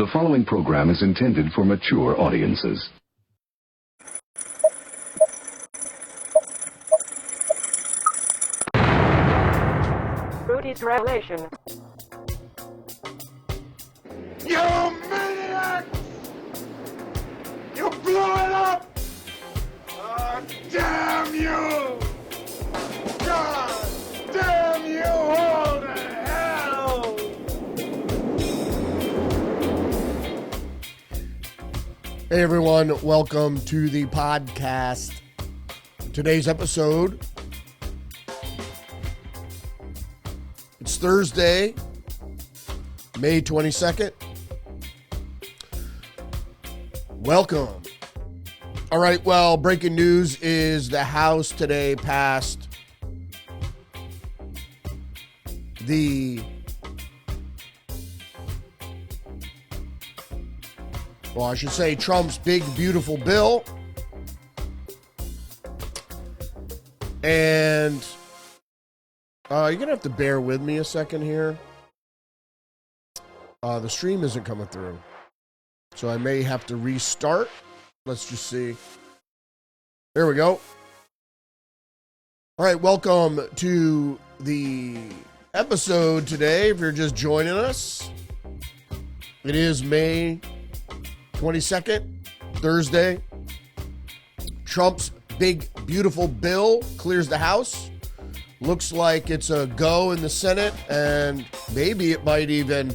The following program is intended for mature audiences. Rudy's Revelation. You maniacs! You blew it up! Oh, damn you! God damn you all to hell! Hey everyone, welcome to the podcast. Today's episode, it's Thursday, May 22nd. Welcome. All right, well, breaking news is the House today passed Trump's big, beautiful bill. And you're going to have to bear with me a second here. The stream isn't coming through, so I may have to restart. Let's just see. There we go. All right, welcome to the episode today. If you're just joining us, it is May 22nd, Thursday. Trump's big, beautiful bill clears the House. Looks like it's a go in the Senate, and maybe it might even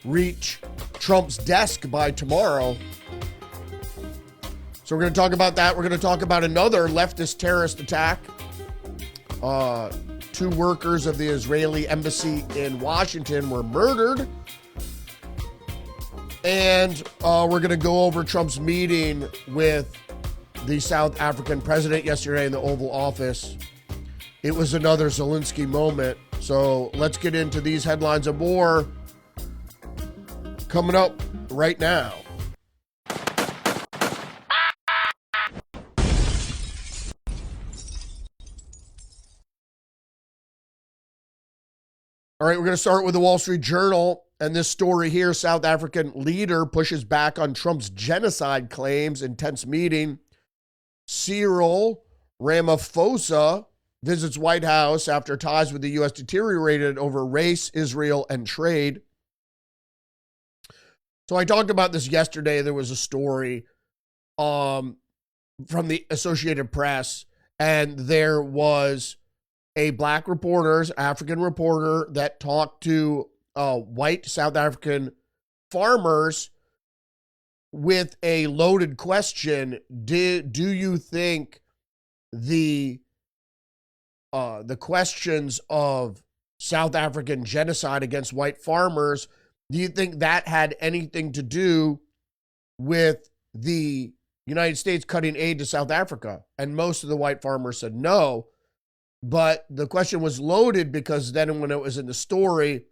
reach Trump's desk by tomorrow. So we're going to talk about that. We're going to talk about another leftist terrorist attack. Two workers of the Israeli embassy in Washington were murdered. And we're going to go over Trump's meeting with the South African president yesterday in the Oval Office. It was another Zelensky moment. So let's get into these headlines and more coming up right now. All right, we're going to start with the Wall Street Journal. And this story here, South African leader pushes back on Trump's genocide claims, intense meeting. Cyril Ramaphosa visits White House after ties with the U.S. deteriorated over race, Israel, and trade. So I talked about this yesterday. There was a story from the Associated Press, and there was a black reporter, African reporter, that talked to white South African farmers with a loaded question. Do you think the questions of South African genocide against white farmers, do you think that had anything to do with the United States cutting aid to South Africa? And most of the white farmers said no. But the question was loaded because then when it was in the story,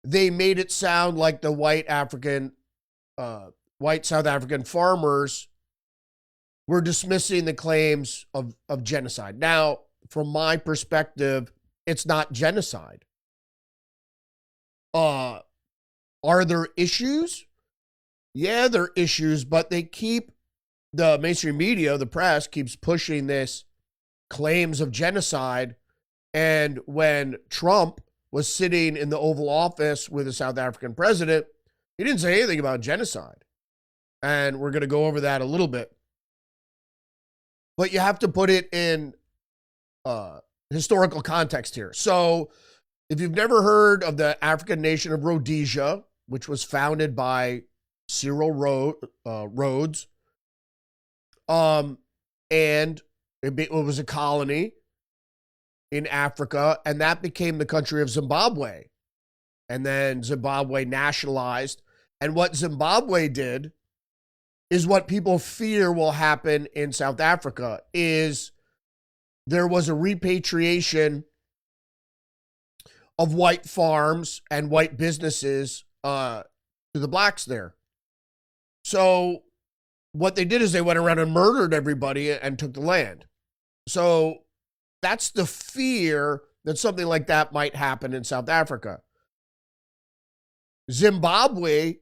they made it sound like the white South African farmers were dismissing the claims of genocide. Now, from my perspective, it's not genocide. Are there issues? Yeah, there are issues, but the mainstream media, the press, keeps pushing this claims of genocide. And when Trump was sitting in the Oval Office with the South African president, he didn't say anything about genocide. And we're going to go over that a little bit. But you have to put it in historical context here. So if you've never heard of the African nation of Rhodesia, which was founded by Cyril Rhodes, and it was a colony in Africa, and that became the country of Zimbabwe. And then Zimbabwe nationalized. And what Zimbabwe did is what people fear will happen in South Africa, is there was a repatriation of white farms and white businesses to the blacks there. So what they did is they went around and murdered everybody and took the land. So that's the fear that something like that might happen in South Africa. Zimbabwe,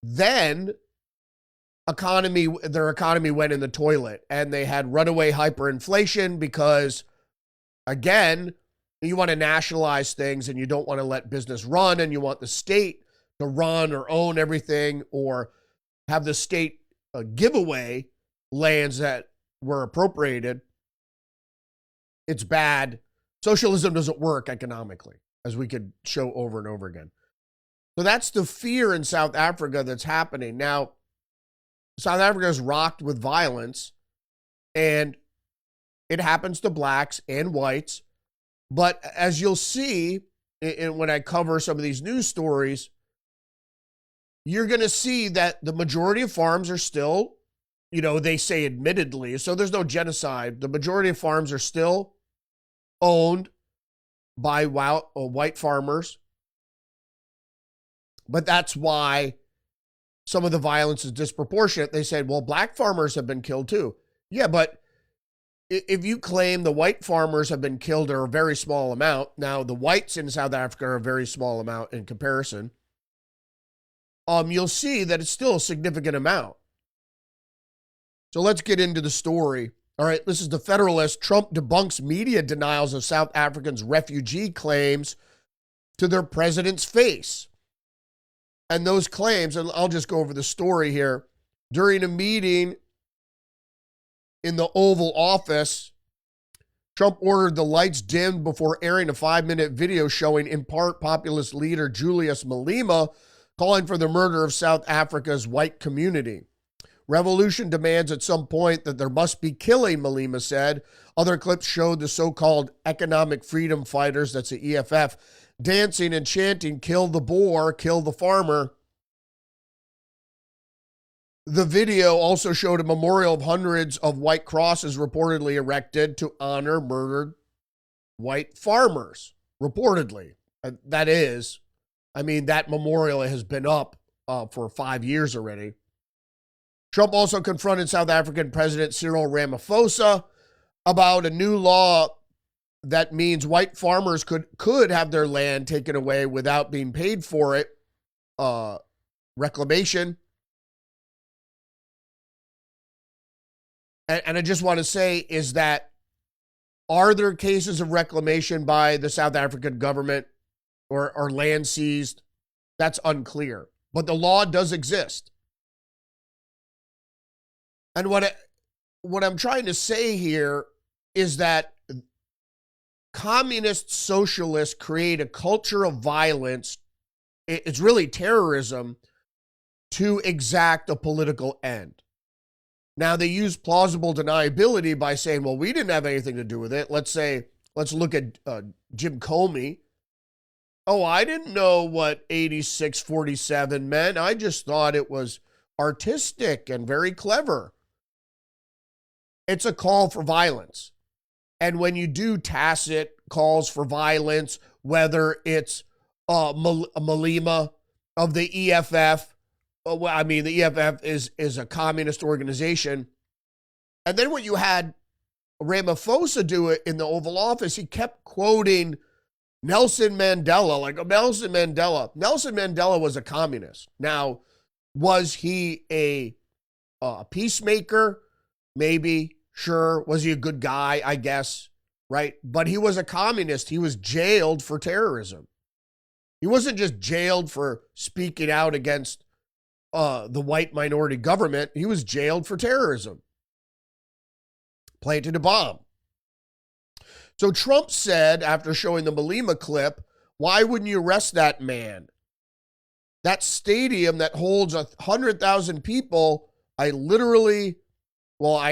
then their economy went in the toilet and they had runaway hyperinflation because, again, you want to nationalize things and you don't want to let business run and you want the state to run or own everything or have the state give away lands that were appropriated. It's bad. Socialism doesn't work economically, as we could show over and over again. So that's the fear in South Africa that's happening. Now, South Africa is rocked with violence, and it happens to blacks and whites. But as you'll see when I cover some of these news stories, you're going to see that the majority of farms are still, they say admittedly, so there's no genocide. The majority of farms are still owned by white farmers. But that's why some of the violence is disproportionate. They said, well, black farmers have been killed too. Yeah, but if you claim the white farmers have been killed or a very small amount, now the whites in South Africa are a very small amount in comparison, you'll see that it's still a significant amount. So let's get into the story. All right, this is the Federalist. Trump debunks media denials of South Africans' refugee claims to their president's face. And those claims, and I'll just go over the story here. During a meeting in the Oval Office, Trump ordered the lights dimmed before airing a 5-minute video showing, in part, populist leader Julius Malema calling for the murder of South Africa's white community. Revolution demands at some point that there must be killing, Malema said. Other clips showed the so-called economic freedom fighters, that's the EFF, dancing and chanting, kill the Boer, kill the farmer. The video also showed a memorial of hundreds of white crosses reportedly erected to honor murdered white farmers, reportedly. That memorial has been up for 5 years already. Trump also confronted South African President Cyril Ramaphosa about a new law that means white farmers could have their land taken away without being paid for it, reclamation. And I just want to say is that, are there cases of reclamation by the South African government or land seized? That's unclear. But the law does exist. And what I'm trying to say here is that communist socialists create a culture of violence. It's really terrorism to exact a political end. Now, they use plausible deniability by saying, well, we didn't have anything to do with it. Let's look at Jim Comey. Oh, I didn't know what 8647 meant. I just thought it was artistic and very clever. It's a call for violence. And when you do tacit calls for violence, whether it's Malema of the EFF, the EFF is a communist organization. And then when you had Ramaphosa do it in the Oval Office, he kept quoting Nelson Mandela, like Nelson Mandela. Nelson Mandela was a communist. Now, was he a peacemaker? Maybe, sure. Was he a good guy? I guess, right? But he was a communist. He was jailed for terrorism. He wasn't just jailed for speaking out against the white minority government. He was jailed for terrorism. Planted a bomb. So Trump said, after showing the Malema clip, why wouldn't you arrest that man? That stadium that holds 100,000 people, I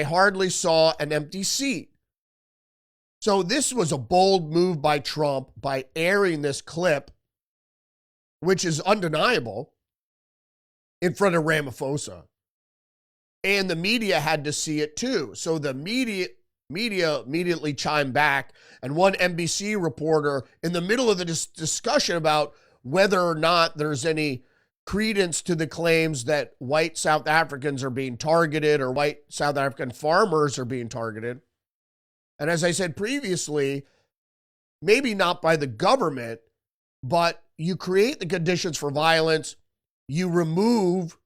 hardly saw an empty seat. So this was a bold move by Trump by airing this clip, which is undeniable, in front of Ramaphosa. And the media had to see it too. So the media immediately chimed back, and one NBC reporter, in the middle of the discussion about whether or not there's any credence to the claims that white South Africans are being targeted or white South African farmers are being targeted. And as I said previously, maybe not by the government, but you create the conditions for violence, you remove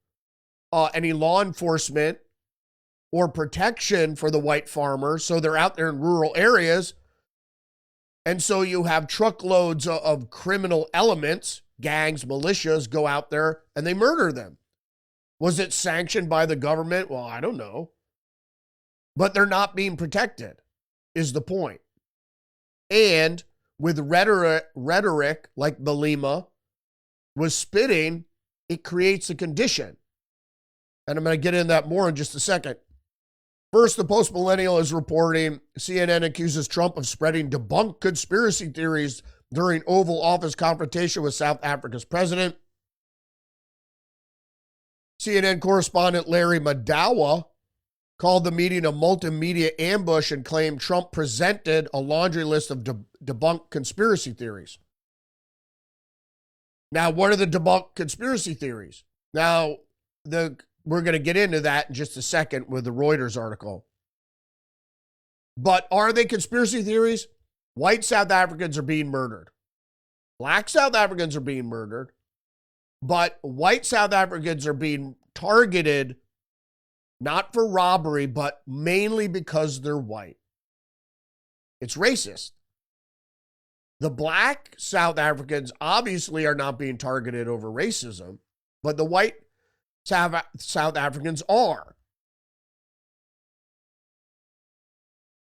any law enforcement or protection for the white farmers, so they're out there in rural areas, and so you have truckloads of criminal elements, gangs, militias, go out there and they murder them. Was it sanctioned by the government? Well, I don't know. But they're not being protected, is the point. And with rhetoric like Belima was spitting, it creates a condition. And I'm going to get into that more in just a second. First, the Post-Millennial is reporting CNN accuses Trump of spreading debunked conspiracy theories during Oval Office confrontation with South Africa's president. CNN correspondent Larry Madawa called the meeting a multimedia ambush and claimed Trump presented a laundry list of debunked conspiracy theories. Now, what are the debunked conspiracy theories? Now, we're going to get into that in just a second with the Reuters article. But are they conspiracy theories? White South Africans are being murdered. Black South Africans are being murdered. But white South Africans are being targeted not for robbery, but mainly because they're white. It's racist. The black South Africans obviously are not being targeted over racism, but the white South Africans are.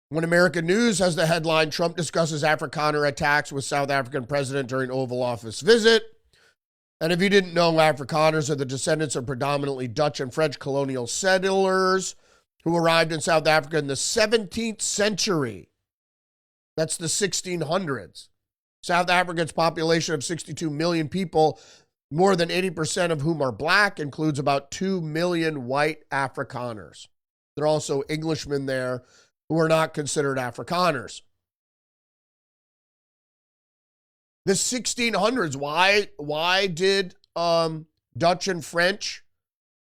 When American News has the headline, Trump discusses Afrikaner attacks with South African president during Oval Office visit. And if you didn't know, Afrikaners are the descendants of predominantly Dutch and French colonial settlers who arrived in South Africa in the 17th century. That's the 1600s. South Africa's population of 62 million people, more than 80% of whom are black, includes about 2 million white Afrikaners. There are also Englishmen there who are not considered Afrikaners. The 1600s, why did Dutch and French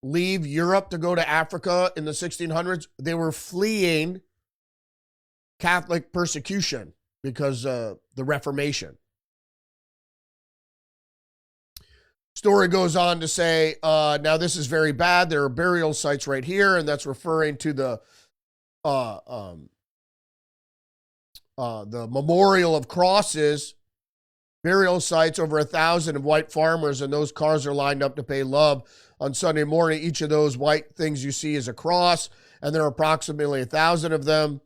leave Europe to go to Africa in the 1600s? They were fleeing Catholic persecution because of the Reformation. Story goes on to say, now this is very bad. There are burial sites right here, and that's referring to the Memorial of Crosses. Burial sites, over 1,000 of white farmers, and those cars are lined up to pay love on Sunday morning. Each of those white things you see is a cross, and there are approximately 1,000 of them.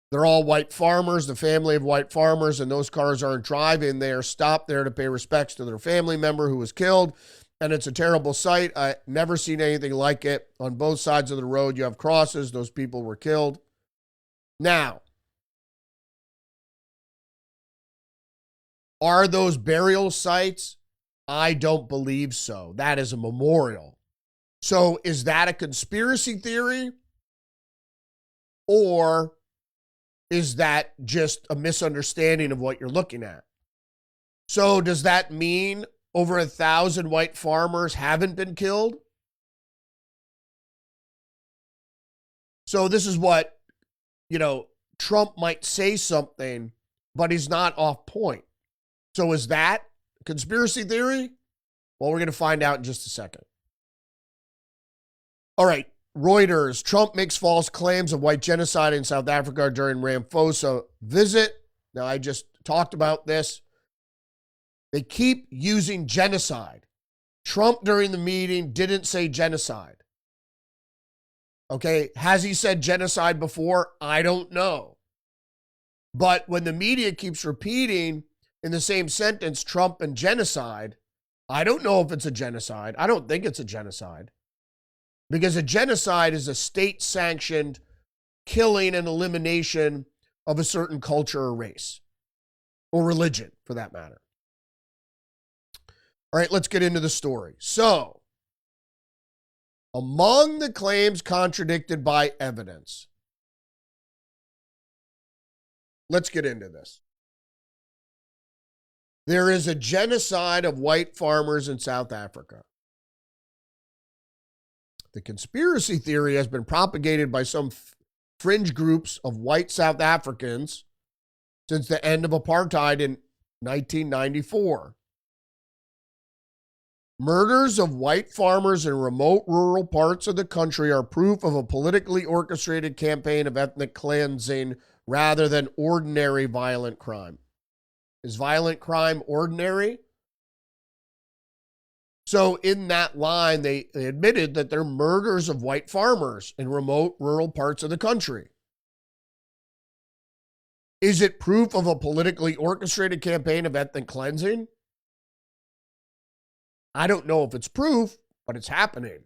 They're all white farmers, the family of white farmers, and those cars aren't driving. They are stopped there to pay respects to their family member who was killed, and it's a terrible sight. I've never seen anything like it. On both sides of the road, you have crosses. Those people were killed. Now, are those burial sites? I don't believe so. That is a memorial. So is that a conspiracy theory? Or is that just a misunderstanding of what you're looking at? So does that mean over 1,000 white farmers haven't been killed? So this is what, Trump might say something, but he's not off point. So is that conspiracy theory? Well, we're going to find out in just a second. All right, Reuters. Trump makes false claims of white genocide in South Africa during Ramaphosa visit. Now, I just talked about this. They keep using genocide. Trump during the meeting didn't say genocide. Okay, has he said genocide before? I don't know. But when the media keeps repeating in the same sentence, Trump and genocide, I don't know if it's a genocide. I don't think it's a genocide. Because a genocide is a state-sanctioned killing and elimination of a certain culture or race. Or religion, for that matter. All right, let's get into the story. So, among the claims contradicted by evidence. Let's get into this. There is a genocide of white farmers in South Africa. The conspiracy theory has been propagated by some fringe groups of white South Africans since the end of apartheid in 1994. Murders of white farmers in remote rural parts of the country are proof of a politically orchestrated campaign of ethnic cleansing rather than ordinary violent crime. Is violent crime ordinary? So in that line, they admitted that they're murders of white farmers in remote rural parts of the country. Is it proof of a politically orchestrated campaign of ethnic cleansing? I don't know if it's proof, but it's happening.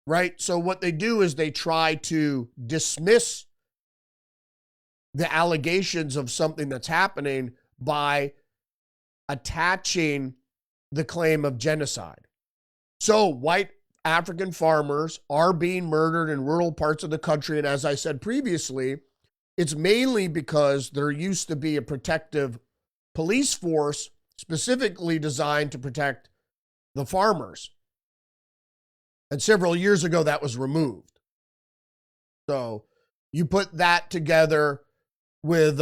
Right? So what they do is they try to dismiss the allegations of something that's happening by attaching the claim of genocide. So white African farmers are being murdered in rural parts of the country. And as I said previously, it's mainly because there used to be a protective police force specifically designed to protect the farmers. And several years ago, that was removed. So you put that together with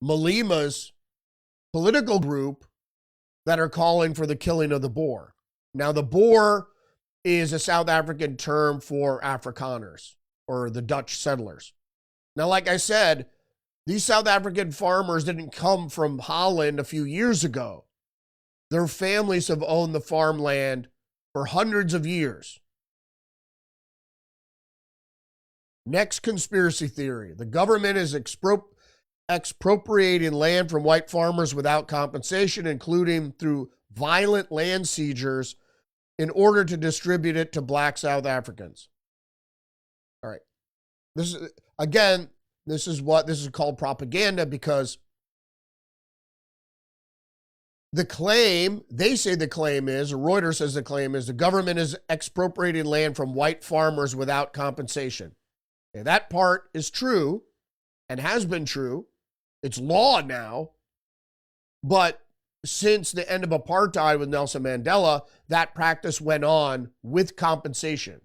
Malima's political group that are calling for the killing of the Boer. Now, the Boer is a South African term for Afrikaners or the Dutch settlers. Now, like I said, these South African farmers didn't come from Holland a few years ago. Their families have owned the farmland for hundreds of years. Next conspiracy theory. The government is expropriating land from white farmers without compensation, including through violent land seizures, in order to distribute it to black South Africans. All right. This is called propaganda, because the claim, they say the claim is, or Reuters says the claim is, the government is expropriating land from white farmers without compensation. Okay, that part is true and has been true. It's law now. But since the end of apartheid with Nelson Mandela, that practice went on with compensation.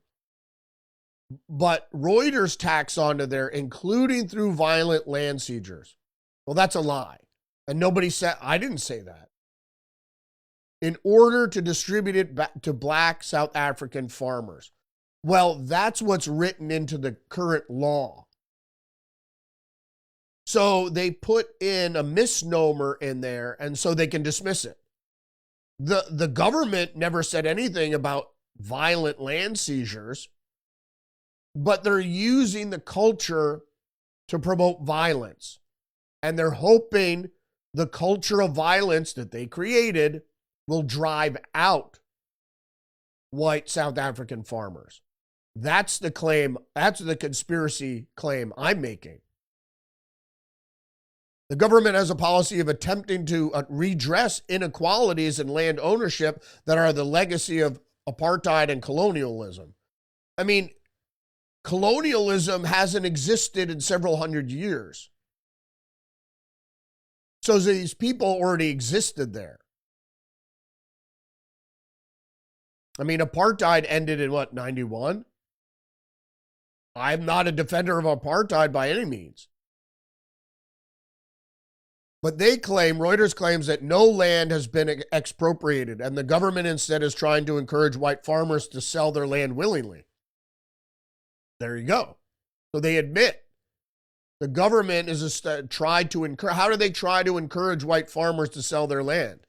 But Reuters tacks onto there, including through violent land seizures. Well, that's a lie. And nobody said, I didn't say that. In order to distribute it back to black South African farmers. Well, that's what's written into the current law. So they put in a misnomer in there, and so they can dismiss it. The government never said anything about violent land seizures, but they're using the culture to promote violence. And they're hoping the culture of violence that they created will drive out white South African farmers. That's the claim. That's the conspiracy claim I'm making. The government has a policy of attempting to redress inequalities in land ownership that are the legacy of apartheid and colonialism. I mean, colonialism hasn't existed in several hundred years. So these people already existed there. I mean, apartheid ended in what, 91? I'm not a defender of apartheid by any means. But they claim, Reuters claims, that no land has been expropriated, and the government instead is trying to encourage white farmers to sell their land willingly. There you go. So they admit the government is tried to encourage. How do they try to encourage white farmers to sell their land?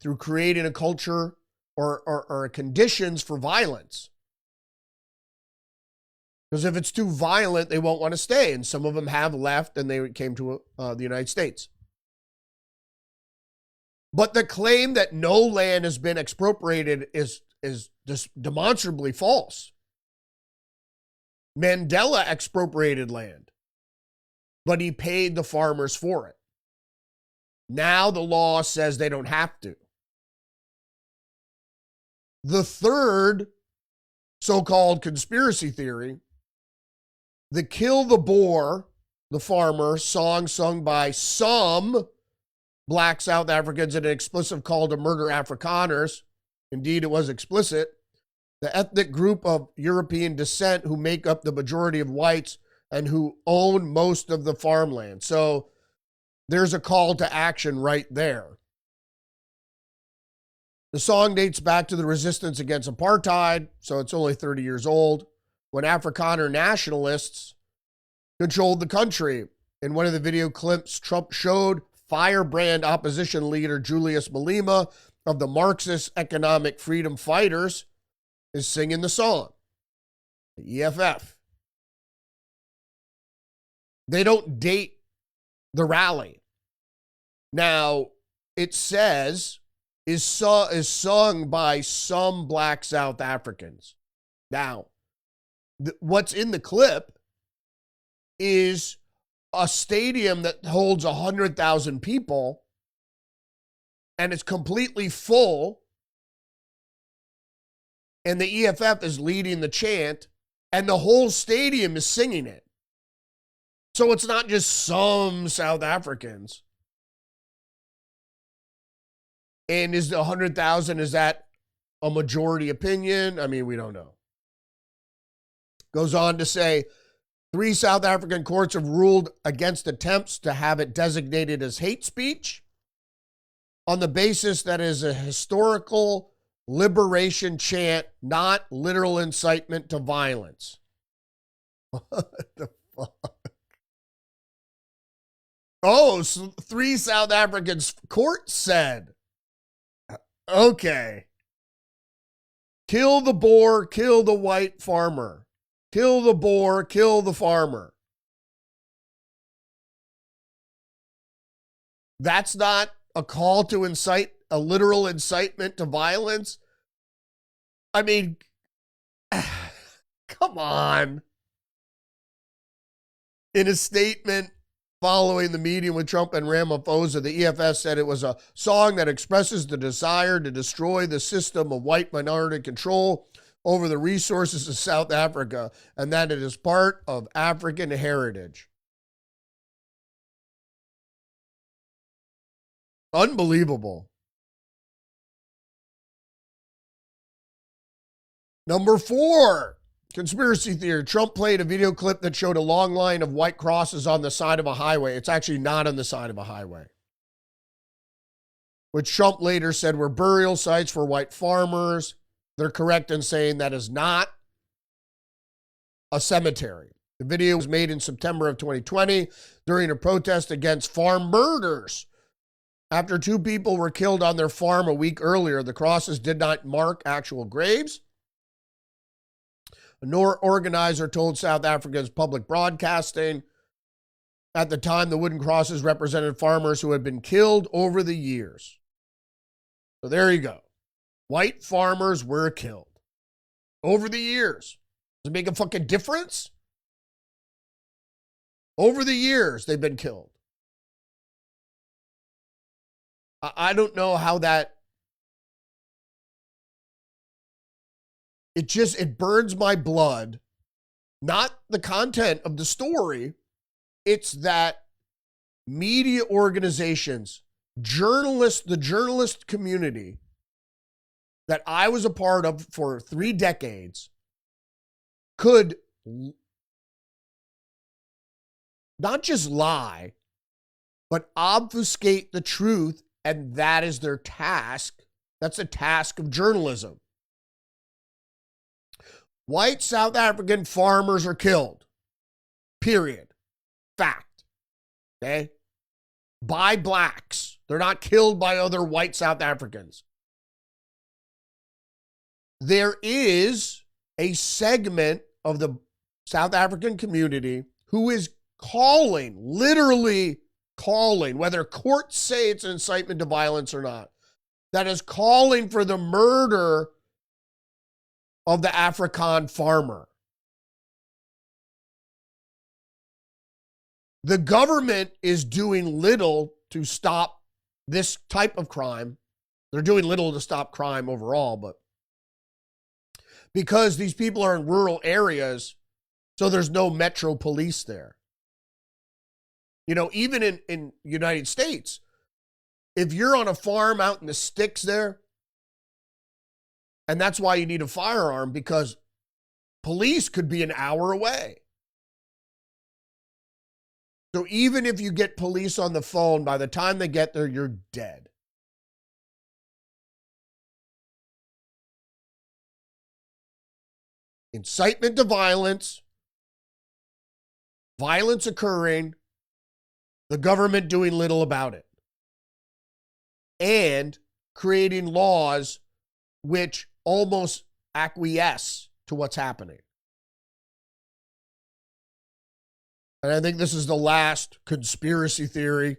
Through creating a culture or conditions for violence. Because if it's too violent, they won't want to stay. And some of them have left, and they came to the United States. But the claim that no land has been expropriated is just demonstrably false. Mandela expropriated land, but he paid the farmers for it. Now the law says they don't have to. The third so-called conspiracy theory, the Kill the Boer, the farmer, song sung by some black South Africans in an explicit call to murder Afrikaners. Indeed, it was explicit. The ethnic group of European descent who make up the majority of whites and who own most of the farmland. So There's a call to action right there. The song dates back to the resistance against apartheid, so it's only 30 years old, when Afrikaner nationalists controlled the country. In one of the video clips, Trump showed firebrand opposition leader Julius Malema of the Marxist Economic Freedom Fighters is singing the song, the EFF. They don't date the rally. Now, it says is sung by some black South Africans. Now, what's in the clip is a stadium that holds 100,000 people, and it's completely full, and the EFF is leading the chant, and the whole stadium is singing it. So it's not just some South Africans. And is the 100,000, is that a majority opinion? I mean, we don't know. Goes on to say, 3 South African courts have ruled against attempts to have it designated as hate speech on the basis that it is a historical liberation chant, not literal incitement to violence. What the fuck? Oh, so 3 South Africans court said, okay, kill the Boer, kill the white farmer. Kill the Boer, kill the farmer. That's not a call to incite, a literal incitement to violence? I mean, come on. In a statement following the meeting with Trump and Ramaphosa, the EFF said it was a song that expresses the desire to destroy the system of white minority control over the resources of South Africa, and that it is part of African heritage. Unbelievable. Number 4, conspiracy theory. Trump played a video clip that showed a long line of white crosses on the side of a highway. It's actually not on the side of a highway, which Trump later said were burial sites for white farmers. They're correct in saying that is not a cemetery. The video was made in September of 2020 during a protest against farm murders. After 2 people were killed on their farm a week earlier, the crosses did not mark actual graves. A organizer told South Africa's public broadcasting at the time the wooden crosses represented farmers who had been killed over the years. So there you go. White farmers were killed over the years. Does it make a fucking difference? Over the years, they've been killed. I don't know how that... It burns my blood. Not the content of the story. It's that media organizations, journalists, the journalist community that I was a part of for 3 decades could not just lie, but obfuscate the truth, and that is their task. That's a task of journalism. White South African farmers are killed. Period. Fact. Okay? By blacks. They're not killed by other white South Africans. There is a segment of the South African community who is calling, literally calling, whether courts say it's an incitement to violence or not, that is calling for the murder of the Afrikaan farmer. The government is doing little to stop this type of crime. They're doing little to stop crime overall, but because these people are in rural areas, so there's no metro police there. You know, even in United States, if you're on a farm out in the sticks there, and that's why you need a firearm, because police could be an hour away. So even if you get police on the phone, by the time they get there, you're dead. Incitement to violence, violence occurring, the government doing little about it, and creating laws which almost acquiesce to what's happening. And I think this is the last conspiracy theory.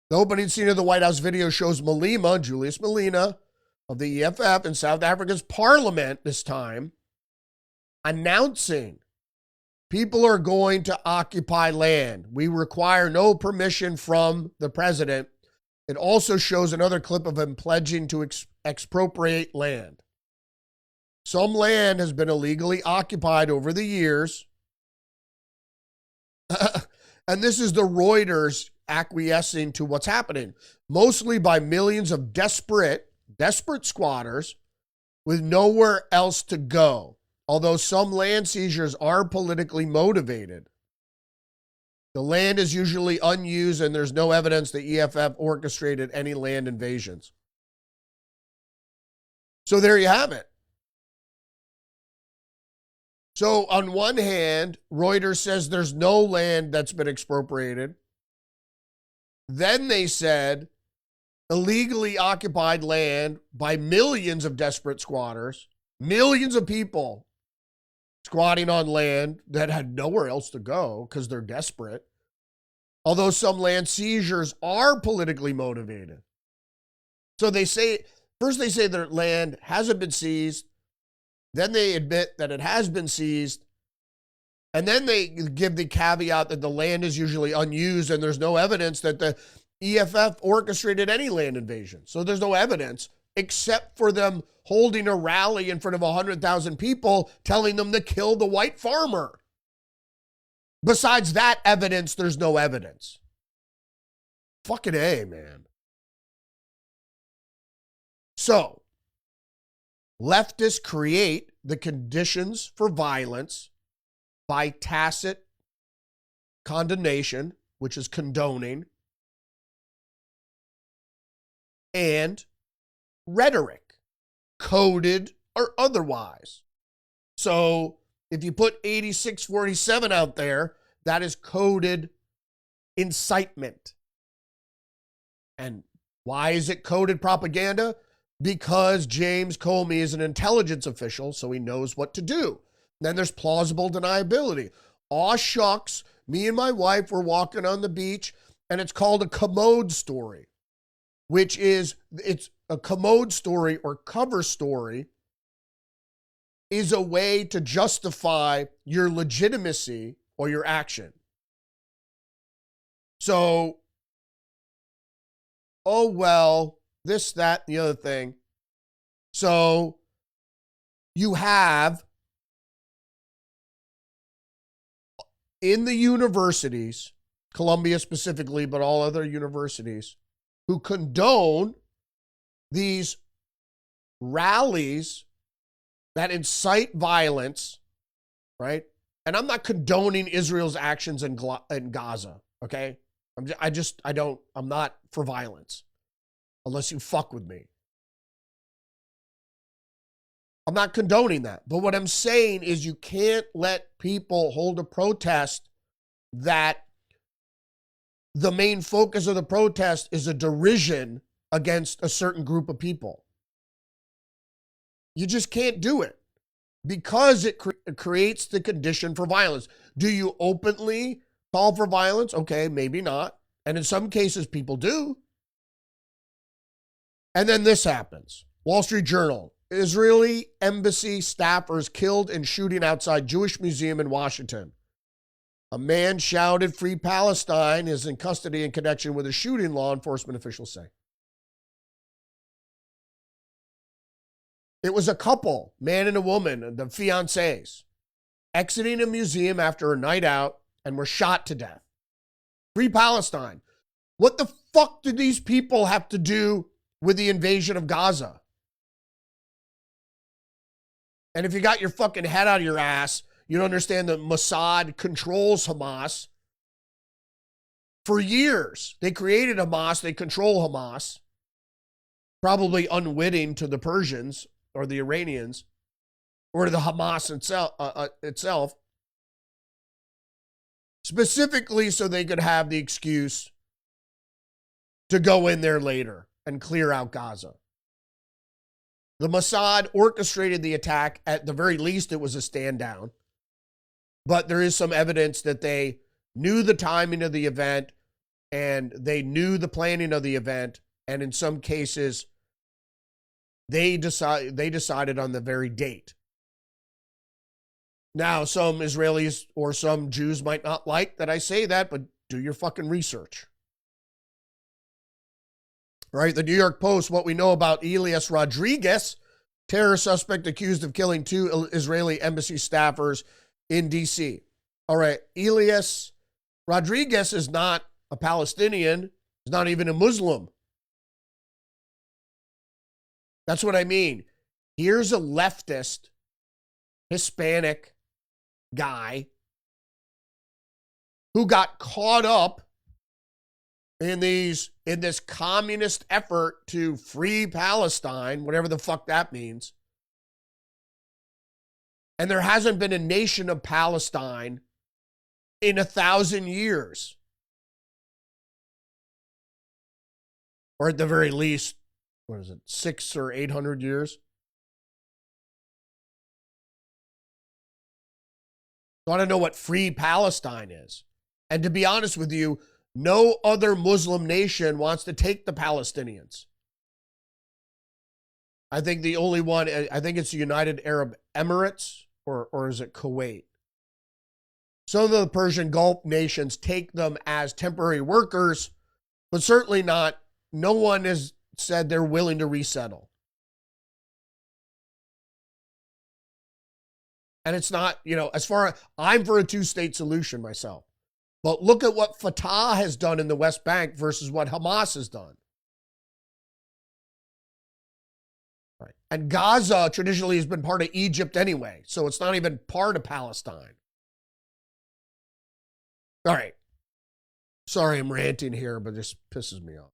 The opening scene of the White House video shows Malema, Julius Malema, of the EFF in South Africa's parliament this time, announcing people are going to occupy land. We require no permission from the president. It also shows another clip of him pledging to expropriate land. Some land has been illegally occupied over the years. And this is the Reuters acquiescing to what's happening, mostly by millions of desperate squatters with nowhere else to go. Although some land seizures are politically motivated, the land is usually unused and there's no evidence the EFF orchestrated any land invasions. So there you have it. So on one hand, Reuters says there's no land that's been expropriated. Then they said illegally occupied land by millions of desperate squatters, millions of people squatting on land that had nowhere else to go because they're desperate. Although some land seizures are politically motivated. So they say, first they say their land hasn't been seized. Then they admit that it has been seized. And then they give the caveat that the land is usually unused and there's no evidence that the EFF orchestrated any land invasion. So there's no evidence except for them holding a rally in front of 100,000 people telling them to kill the white farmer. Besides that evidence, there's no evidence. Fucking A, man. So, leftists create the conditions for violence by tacit condemnation, which is condoning, and rhetoric, coded or otherwise. So if you put 8647 out there, that is coded incitement. And why is it coded propaganda? Because James Comey is an intelligence official, so he knows what to do. Then there's plausible deniability. Aw shucks, me and my wife were walking on the beach, and it's called a commode story, which is, it's a commode story or cover story is a way to justify your legitimacy or your action. So, oh, well, this, that, the other thing. So you have in the universities, Columbia specifically, but all other universities, who condone these rallies that incite violence, right? And I'm not condoning Israel's actions in Gaza, okay? I'm not for violence unless you fuck with me. I'm not condoning that. But what I'm saying is you can't let people hold a protest that the main focus of the protest is a derision against a certain group of people. You just can't do it because it creates the condition for violence. Do you openly call for violence? Okay, maybe not. And in some cases, people do. And then this happens. Wall Street Journal. Israeli embassy staffers killed in shooting outside Jewish museum in Washington. A man shouted, "Free Palestine," is in custody in connection with a shooting, law enforcement officials say. It was a couple, man and a woman, the fiancés, exiting a museum after a night out and were shot to death. Free Palestine. What the fuck do these people have to do with the invasion of Gaza? And if you got your fucking head out of your ass, you don't understand that Mossad controls Hamas. For years, they created Hamas. They control Hamas, probably unwitting to the Persians or the Iranians or to the Hamas itself, specifically so they could have the excuse to go in there later and clear out Gaza. The Mossad orchestrated the attack. At the very least, it was a stand down. But there is some evidence that they knew the timing of the event and they knew the planning of the event. And in some cases, they decided on the very date. Now, some Israelis or some Jews might not like that I say that, but do your fucking research. Right? The New York Post, what we know about Elias Rodriguez, terror suspect accused of killing 2 Israeli embassy staffers in D.C. All right, Elias Rodriguez is not a Palestinian. He's not even a Muslim. That's what I mean. Here's a leftist, Hispanic guy who got caught up in this communist effort to free Palestine, whatever the fuck that means. And there hasn't been a nation of Palestine in 1,000 years. Or at the very least, 600 or 800 years? So I don't know what free Palestine is. And to be honest with you, no other Muslim nation wants to take the Palestinians. I think the only one, I think it's the United Arab Emirates, or is it Kuwait? Some of the Persian Gulf nations take them as temporary workers, but certainly not, no one has said they're willing to resettle. And it's not, as far as, I'm for a 2-state solution myself. But look at what Fatah has done in the West Bank versus what Hamas has done. Right. And Gaza traditionally has been part of Egypt anyway, so it's not even part of Palestine. All right. Sorry I'm ranting here, but this pisses me off.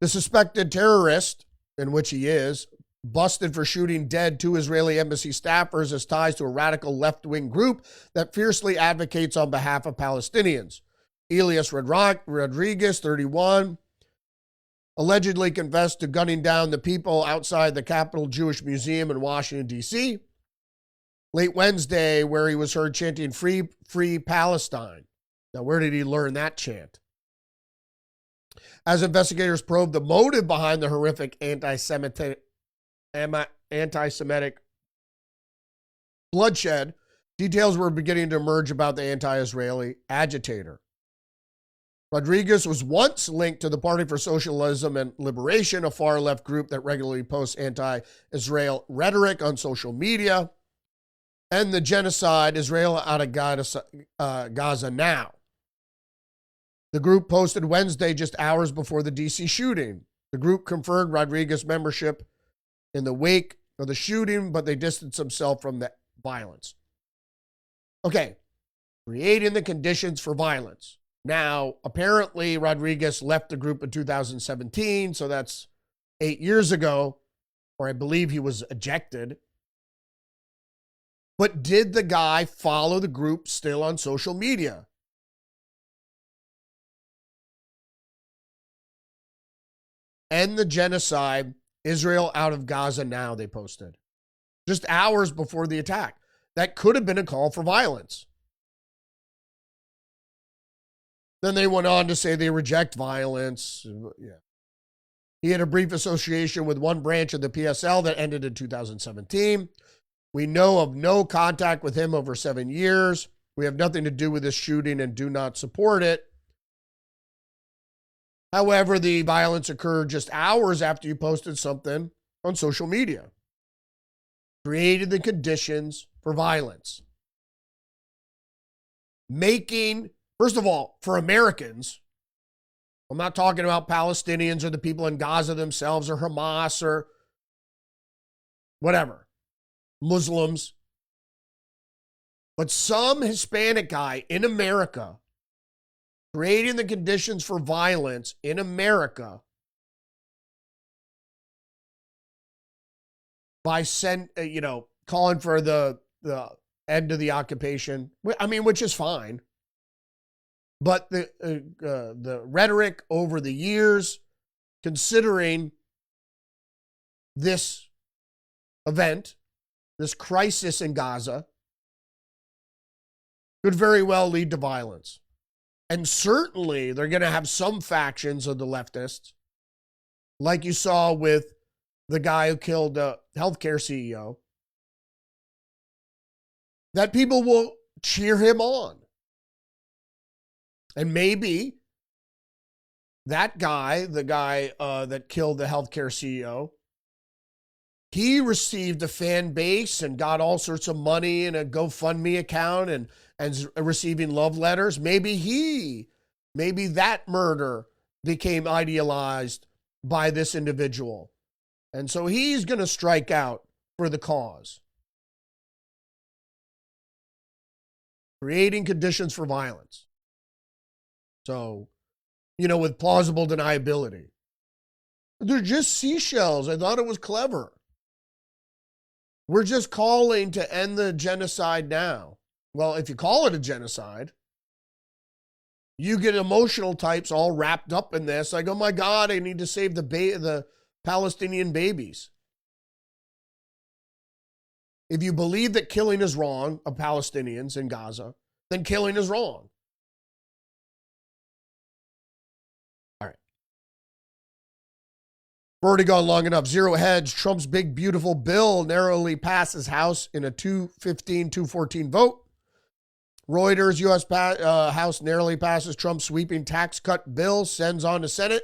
The suspected terrorist, in which he is, busted for shooting dead 2 Israeli embassy staffers, has ties to a radical left-wing group that fiercely advocates on behalf of Palestinians. Elias Rodriguez, 31, allegedly confessed to gunning down the people outside the Capitol Jewish Museum in Washington, D.C., late Wednesday, where he was heard chanting, "Free, free Palestine." Now, where did he learn that chant? As investigators probe the motive behind the horrific anti-Semitic bloodshed, details were beginning to emerge about the anti-Israeli agitator. Rodriguez was once linked to the Party for Socialism and Liberation, a far-left group that regularly posts anti-Israel rhetoric on social media, and the genocide, Israel out of Gaza now. The group posted Wednesday, just hours before the D.C. shooting. The group confirmed Rodriguez's membership in the wake of the shooting, but they distanced themselves from the violence. Okay, creating the conditions for violence. Now, apparently, Rodriguez left the group in 2017, so that's 8 years ago, or I believe he was ejected. But did the guy follow the group still on social media? End the genocide, Israel out of Gaza now, they posted. Just hours before the attack. That could have been a call for violence. Then they went on to say they reject violence. Yeah. He had a brief association with one branch of the PSL that ended in 2017. We know of no contact with him over 7 years. We have nothing to do with this shooting and do not support it. However, the violence occurred just hours after you posted something on social media. Created the conditions for violence. Making, first of all, for Americans, I'm not talking about Palestinians or the people in Gaza themselves or Hamas or whatever, Muslims, but some Hispanic guy in America creating the conditions for violence in America by calling for the end of the occupation. I mean, which is fine. But the rhetoric over the years, considering this event, this crisis in Gaza, could very well lead to violence. And certainly they're going to have some factions of the leftists, like you saw with the guy who killed the healthcare CEO, that people will cheer him on. And maybe that guy, the guy that killed the healthcare CEO, he received a fan base and got all sorts of money in a GoFundMe account and receiving love letters. Maybe that murder became idealized by this individual. And so he's going to strike out for the cause. Creating conditions for violence. So, with plausible deniability. They're just seashells. I thought it was clever. We're just calling to end the genocide now. Well, if you call it a genocide, you get emotional types all wrapped up in this. Like, oh my God, I need to save the Palestinian babies. If you believe that killing is wrong of Palestinians in Gaza, then killing is wrong. All right. We've already gone long enough. Zero hedge. Trump's big, beautiful bill narrowly passes House in a 214 vote. Reuters, U.S. House narrowly passes Trump's sweeping tax cut bill, sends on to Senate.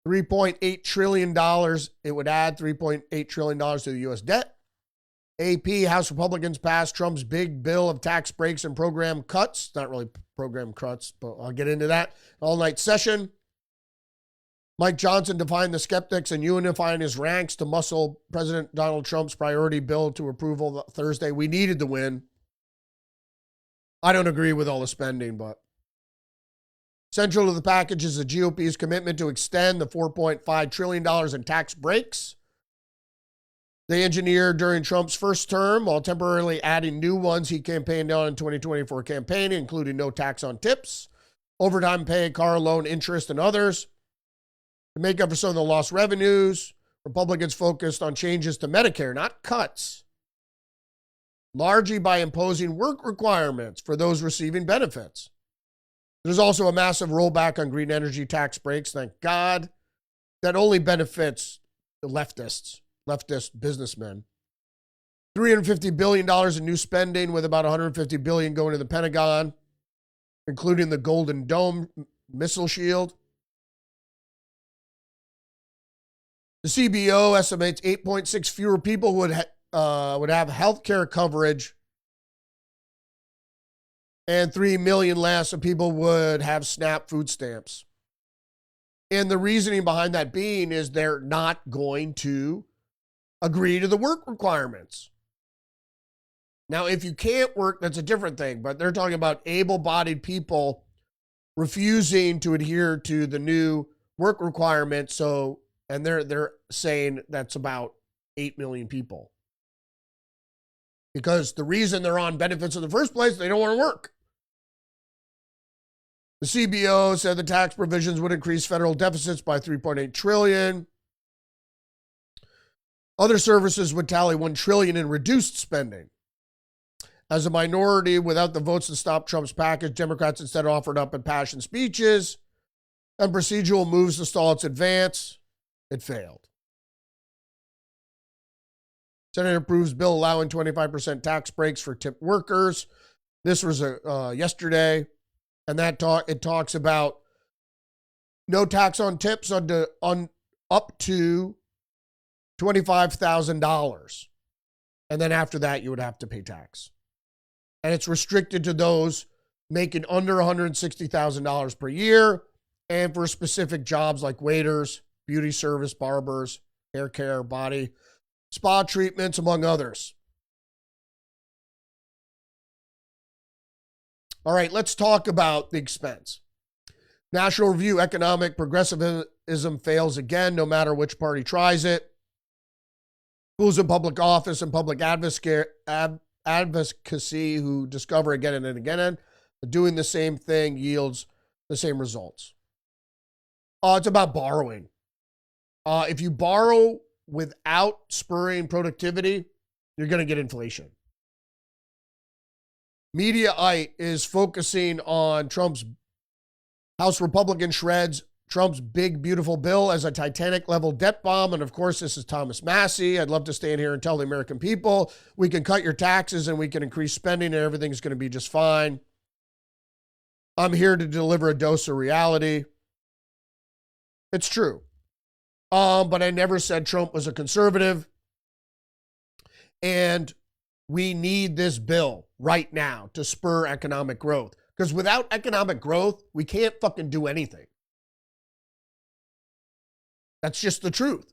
$3.8 trillion. It would add $3.8 trillion to the U.S. debt. AP, House Republicans passed Trump's big bill of tax breaks and program cuts. Not really program cuts, but I'll get into that. All-night session. Mike Johnson defined the skeptics and unifying his ranks to muscle President Donald Trump's priority bill to approval Thursday. We needed the win. I don't agree with all the spending, but central to the package is the GOP's commitment to extend the $4.5 trillion in tax breaks they engineered during Trump's first term, while temporarily adding new ones he campaigned on in 2024 campaign, including no tax on tips, overtime pay, car loan interest, and others. To make up for some of the lost revenues, Republicans focused on changes to Medicare, not cuts, largely by imposing work requirements for those receiving benefits. There's also a massive rollback on green energy tax breaks, thank God. That only benefits the leftist businessmen. $350 billion in new spending, with about $150 billion going to the Pentagon, including the Golden Dome missile shield. The CBO estimates 8.6 fewer people would have health care coverage, and 3 million less of people would have SNAP food stamps. And the reasoning behind that being is they're not going to agree to the work requirements. Now, if you can't work, that's a different thing, but they're talking about able-bodied people refusing to adhere to the new work requirements. And they're saying that's about 8 million people. Because the reason they're on benefits in the first place, they don't want to work. The CBO said the tax provisions would increase federal deficits by $3.8 trillion. Other services would tally $1 trillion in reduced spending. As a minority, without the votes to stop Trump's package, Democrats instead offered up impassioned speeches and procedural moves to stall its advance. It failed. Senate approves bill allowing 25% tax breaks for tip workers. This was yesterday, and it talks about no tax on tips on up to $25,000, and then after that you would have to pay tax. And it's restricted to those making under $160,000 per year, and for specific jobs like waiters, beauty service, barbers, hair care, body, spa treatments, among others. All right, let's talk about the expense. National Review, economic progressivism fails again, no matter which party tries it. Fools in public office and public advocacy who discover again and again that doing the same thing yields the same results. It's about borrowing. If you borrow without spurring productivity, you're going to get inflation. Mediaite is focusing on Trump's House Republican shreds Trump's big, beautiful bill as a Titanic-level debt bomb. And, of course, this is Thomas Massey. I'd love to stand here and tell the American people we can cut your taxes and we can increase spending and everything's going to be just fine. I'm here to deliver a dose of reality. It's true. But I never said Trump was a conservative. And we need this bill right now to spur economic growth. Because without economic growth, we can't fucking do anything. That's just the truth.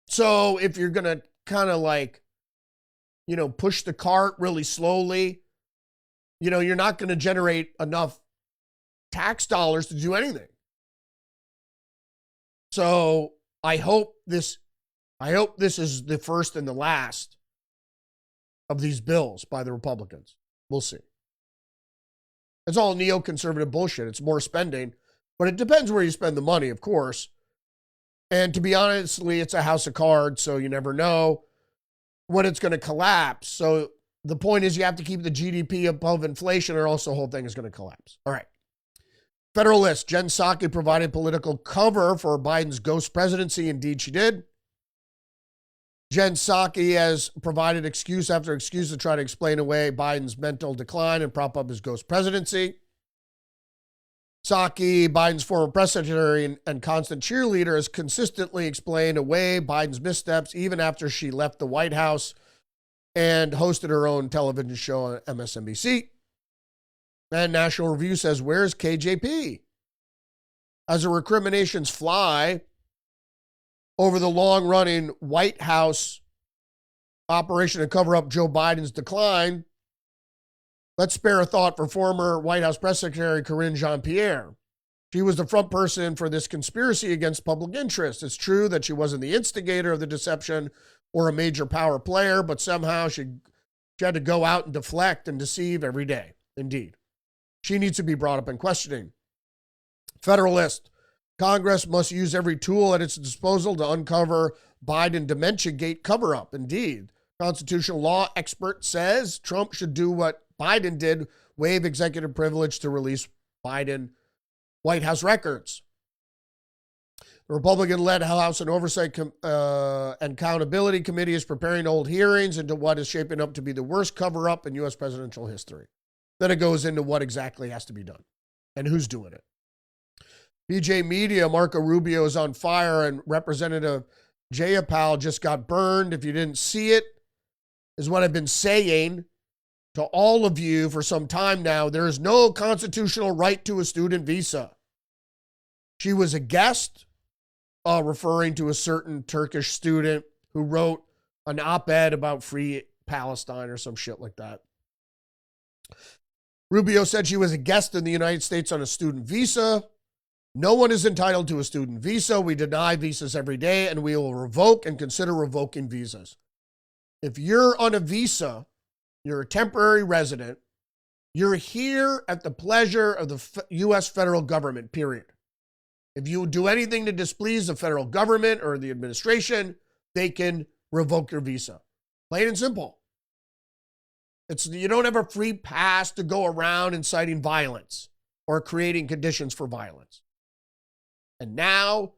So if you're going to kind of like, push the cart really slowly, you're not going to generate enough tax dollars to do anything. So I hope this is the first and the last of these bills by the Republicans. We'll see. It's all neoconservative bullshit. It's more spending, but it depends where you spend the money, of course. And to be honestly, it's a house of cards, so you never know when it's going to collapse. So the point is you have to keep the GDP above inflation or else the whole thing is going to collapse. All right. Federalist, Jen Psaki provided political cover for Biden's ghost presidency. Indeed, she did. Jen Psaki has provided excuse after excuse to try to explain away Biden's mental decline and prop up his ghost presidency. Psaki, Biden's former press secretary and constant cheerleader, has consistently explained away Biden's missteps even after she left the White House and hosted her own television show on MSNBC. And National Review says, where's KJP? As the recriminations fly over the long-running White House operation to cover up Joe Biden's decline, let's spare a thought for former White House Press Secretary Karine Jean-Pierre. She was the front person for this conspiracy against public interest. It's true that she wasn't the instigator of the deception or a major power player, but somehow she had to go out and deflect and deceive every day. Indeed. She needs to be brought up in questioning. Federalist, Congress must use every tool at its disposal to uncover Biden dementia gate cover-up. Indeed. Constitutional law expert says Trump should do what Biden did, waive executive privilege to release Biden White House records. The Republican-led House and Oversight and Accountability Committee is preparing to hold hearings into what is shaping up to be the worst cover-up in U.S. presidential history. Then it goes into what exactly has to be done and who's doing it. BJ Media, Marco Rubio is on fire, and Representative Jayapal just got burned. If you didn't see it, is what I've been saying to all of you for some time now. There is no constitutional right to a student visa. She was a guest, referring to a certain Turkish student who wrote an op-ed about free Palestine or some shit like that. Rubio said she was a guest in the United States on a student visa. No one is entitled to a student visa. We deny visas every day, and we will revoke and consider revoking visas. If you're on a visa, you're a temporary resident, you're here at the pleasure of the U.S. federal government, period. If you do anything to displease the federal government or the administration, they can revoke your visa. Plain and simple. You don't have a free pass to go around inciting violence or creating conditions for violence. And now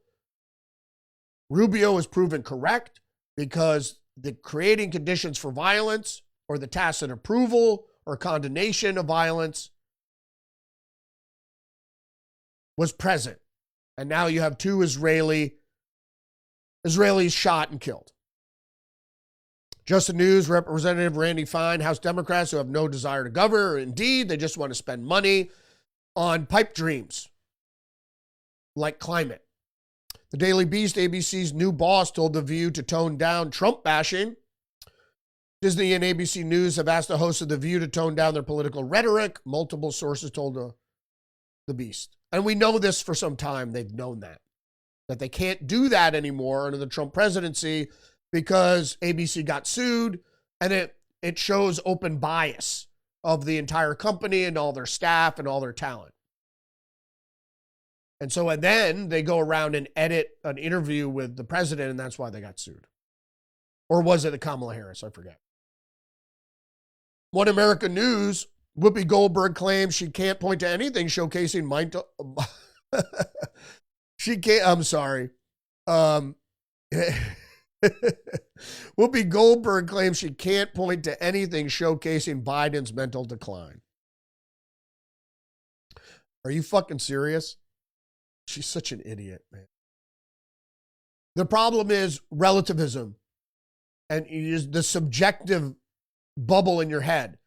Rubio is proven correct because the creating conditions for violence or the tacit approval or condemnation of violence was present. And now you have two Israelis shot and killed. Just the News, Representative Randy Fine, House Democrats who have no desire to govern. Indeed, they just want to spend money on pipe dreams like climate. The Daily Beast, ABC's new boss, told The View to tone down Trump bashing. Disney and ABC News have asked the hosts of The View to tone down their political rhetoric. Multiple sources told the Beast. And we know this for some time. They've known that they can't do that anymore under the Trump presidency because ABC got sued, and it shows open bias of the entire company and all their staff and all their talent. And then they go around and edit an interview with the president, and that's why they got sued. Or was it the Kamala Harris? I forget. One American News, Whoopi Goldberg claims she can't point to anything showcasing she can't, I'm sorry. Whoopi Goldberg claims she can't point to anything showcasing Biden's mental decline. Are you fucking serious? She's such an idiot, man. The problem is relativism and the subjective bubble in your head.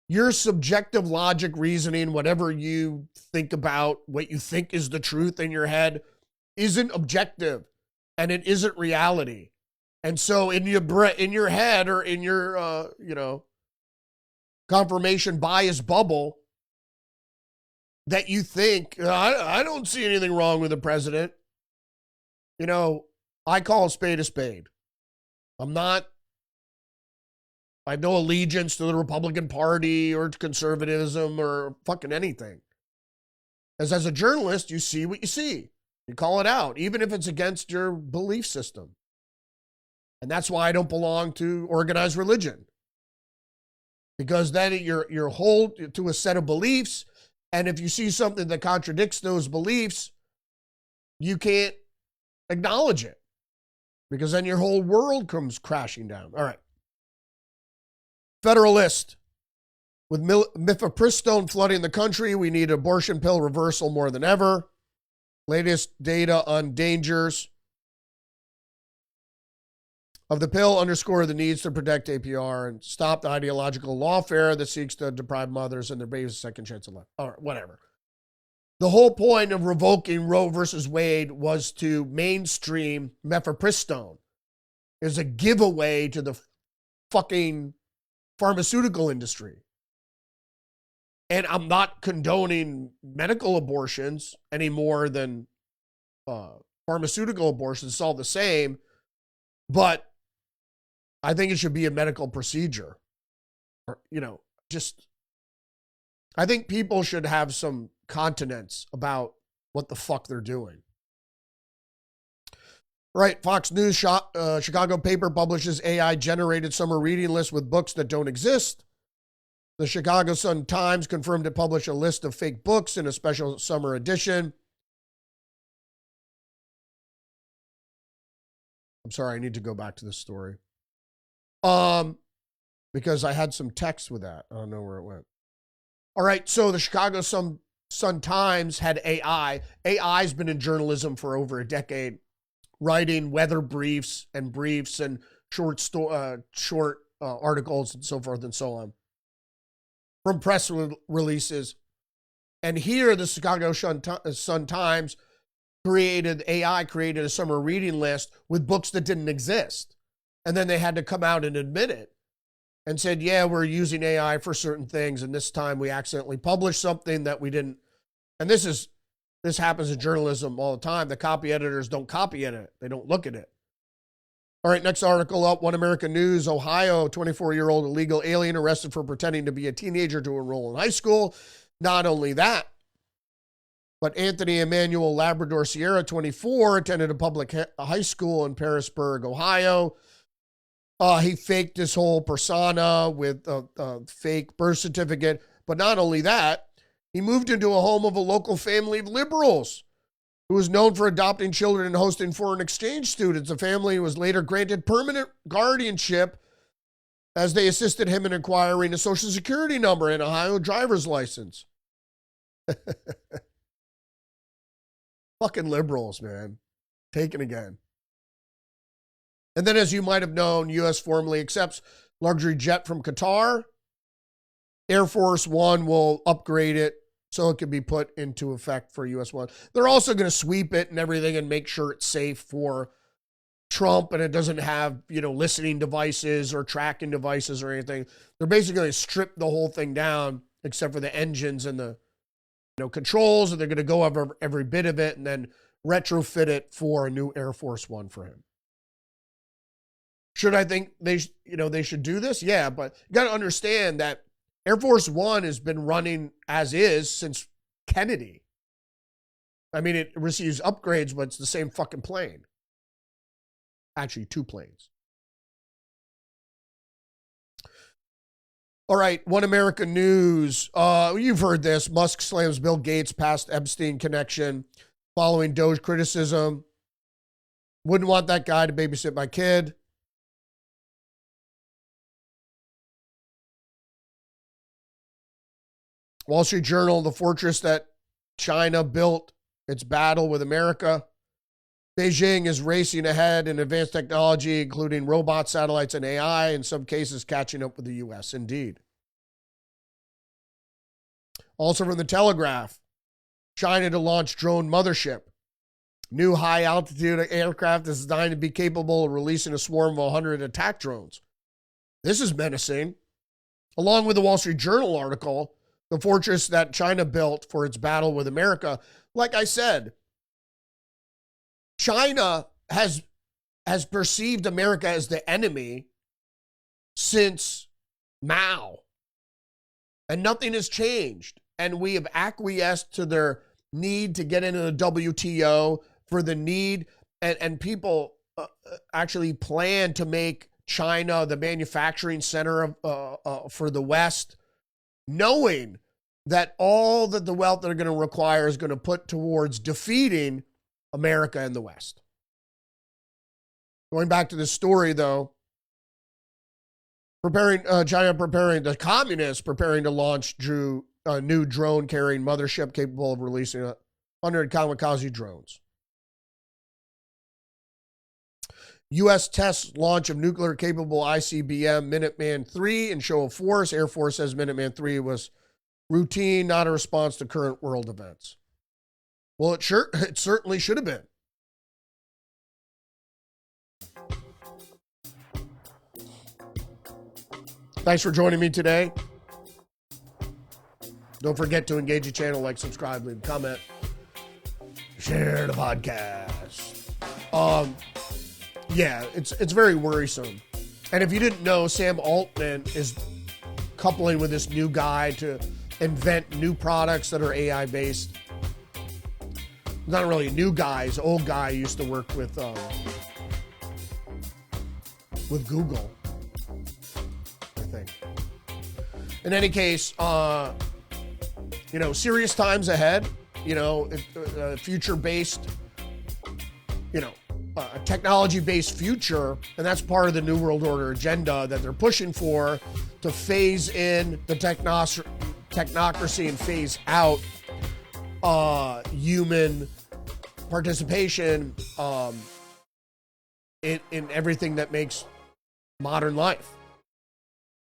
Your subjective logic reasoning, whatever you think about, what you think is the truth in your head, isn't objective, and it isn't reality. And so in your head or in your confirmation bias bubble, that you think, I don't see anything wrong with the president. I call a spade a spade. I have no allegiance to the Republican Party or to conservatism or fucking anything. As a journalist, you see what you see. You call it out, even if it's against your belief system. And that's why I don't belong to organized religion. Because then you're hold to a set of beliefs, and if you see something that contradicts those beliefs, you can't acknowledge it. Because then your whole world comes crashing down. All right. Federalist. With mifepristone flooding the country, we need abortion pill reversal more than ever. Latest data on dangers of the pill underscore the needs to protect APR and stop the ideological lawfare that seeks to deprive mothers and their babies a second chance of life. All right, whatever. The whole point of revoking Roe versus Wade was to mainstream mifepristone. Is a giveaway to the fucking pharmaceutical industry. And I'm not condoning medical abortions any more than pharmaceutical abortions. It's all the same. But I think it should be a medical procedure. Or, I think people should have some continence about what the fuck they're doing. Right, Fox News, Chicago paper publishes AI-generated summer reading list with books that don't exist. The Chicago Sun-Times confirmed to publish a list of fake books in a special summer edition. I'm sorry, I need to go back to this story. Because I had some text with that. I don't know where it went. All right, so the Chicago Sun-Times had AI. AI's been in journalism for over a decade, writing weather briefs and short articles and so forth and so on from press releases. And here, the Chicago Sun-Times created a summer reading list with books that didn't exist. And then they had to come out and admit it and said, yeah, we're using AI for certain things. And this time we accidentally published something that we didn't. And this happens in journalism all the time. The copy editors don't copy edit. They don't look at it. All right, next article up. One American News, Ohio, 24-year-old illegal alien arrested for pretending to be a teenager to enroll in high school. Not only that, but Anthony Emmanuel Labrador Sierra, 24, attended a public high school in Parisburg, Ohio. He faked his whole persona with a fake birth certificate. But not only that, he moved into a home of a local family of liberals who was known for adopting children and hosting foreign exchange students. The family was later granted permanent guardianship as they assisted him in acquiring a social security number and Ohio driver's license. Fucking liberals, man. Taken again. And then, as you might have known, U.S. formally accepts luxury jet from Qatar. Air Force One will upgrade it so it can be put into effect for US One. They're also going to sweep it and everything and make sure it's safe for Trump, and it doesn't have, listening devices or tracking devices or anything. They're basically going to strip the whole thing down except for the engines and the controls, and they're going to go over every bit of it and then retrofit it for a new Air Force One for him. Should I think they should do this? Yeah, but you got to understand that Air Force One has been running as is since Kennedy. I mean, it receives upgrades, but it's the same fucking plane. Actually, 2 planes. All right, One American News. You've heard this. Musk slams Bill Gates past Epstein connection following Doge criticism. Wouldn't want that guy to babysit my kid. Wall Street Journal, the fortress that China built its battle with America. Beijing is racing ahead in advanced technology, including robots, satellites, and AI, in some cases catching up with the U.S. Indeed. Also from the Telegraph, China to launch drone mothership. New high-altitude aircraft is designed to be capable of releasing a swarm of 100 attack drones. This is menacing. Along with the Wall Street Journal article, the fortress that China built for its battle with America, like I said, China has perceived America as the enemy since Mao. And nothing has changed. And we have acquiesced to their need to get into the WTO, for the need, and people actually plan to make China the manufacturing center for the West, knowing that all that the wealth they're going to require is going to put towards defeating America and the West. Going back to this story, though, China preparing, the communists preparing to launch a new drone-carrying mothership capable of releasing 100 kamikaze drones. U.S. tests launch of nuclear-capable ICBM Minuteman III in show of force. Air Force says Minuteman III was routine, not a response to current world events. Well, it certainly should have been. Thanks for joining me today. Don't forget to engage the channel, like, subscribe, leave a comment, share the podcast. Yeah, it's very worrisome. And if you didn't know, Sam Altman is coupling with this new guy to invent new products that are AI-based. Not really new guys. Old guy used to work with Google, I think. In any case, serious times ahead. Future-based, a technology-based future, and that's part of the New World Order agenda that they're pushing for, to phase in the technocracy and phase out human participation in everything that makes modern life.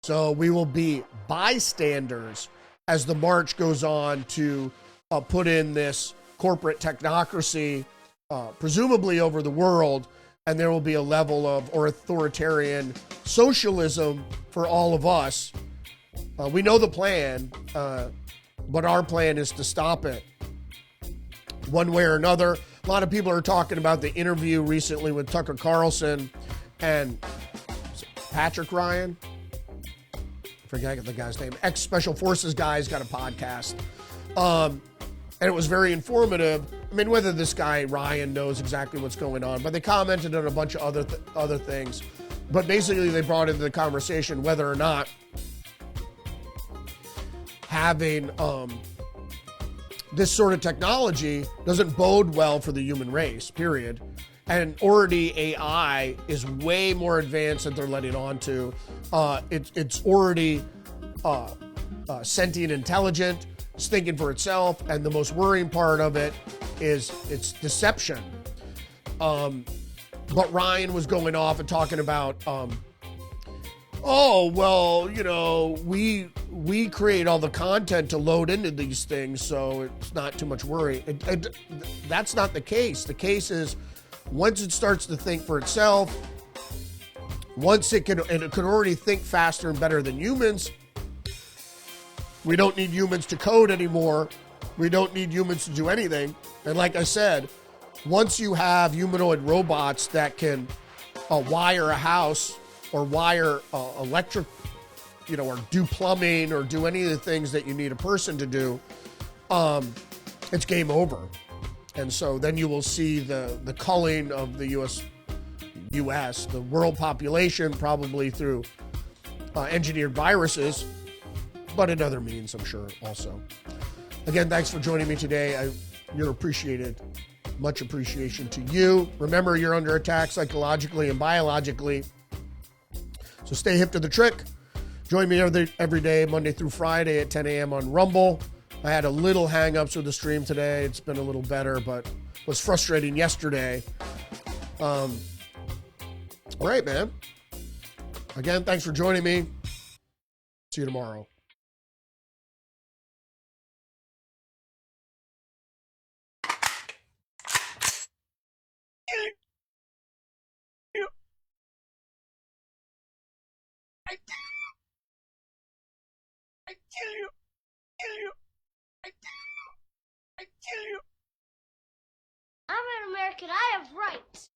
So we will be bystanders as the march goes on to put in this corporate technocracy, presumably over the world, and there will be a level of authoritarian socialism for all of us. We know the plan, but our plan is to stop it one way or another. A lot of people are talking about the interview recently with Tucker Carlson and Patrick Ryan. I forget the guy's name. Ex-Special Forces guy's got a podcast. And it was very informative. I mean, whether this guy, Ryan, knows exactly what's going on, but they commented on a bunch of other things. But basically, they brought into the conversation whether or not having this sort of technology doesn't bode well for the human race, period. And already AI is way more advanced than they're letting on to. It's already sentient, intelligent. It's thinking for itself, and the most worrying part of it is its deception. But Ryan was going off and talking about, we create all the content to load into these things, so it's not too much worry. That's not the case. The case is once it starts to think for itself, once it can, and it can already think faster and better than humans, we don't need humans to code anymore. We don't need humans to do anything. And like I said, once you have humanoid robots that can wire a house or wire electric, or do plumbing or do any of the things that you need a person to do, it's game over. And so then you will see the culling of the U.S., the world population, probably through engineered viruses, but in other means, I'm sure, also. Again, thanks for joining me today. You're appreciated. Much appreciation to you. Remember, you're under attack psychologically and biologically. So stay hip to the trick. Join me every day, Monday through Friday at 10 a.m. on Rumble. I had a little hang-ups with the stream today. It's been a little better, but was frustrating yesterday. All right, man. Again, thanks for joining me. See you tomorrow. I'm an American. I have rights.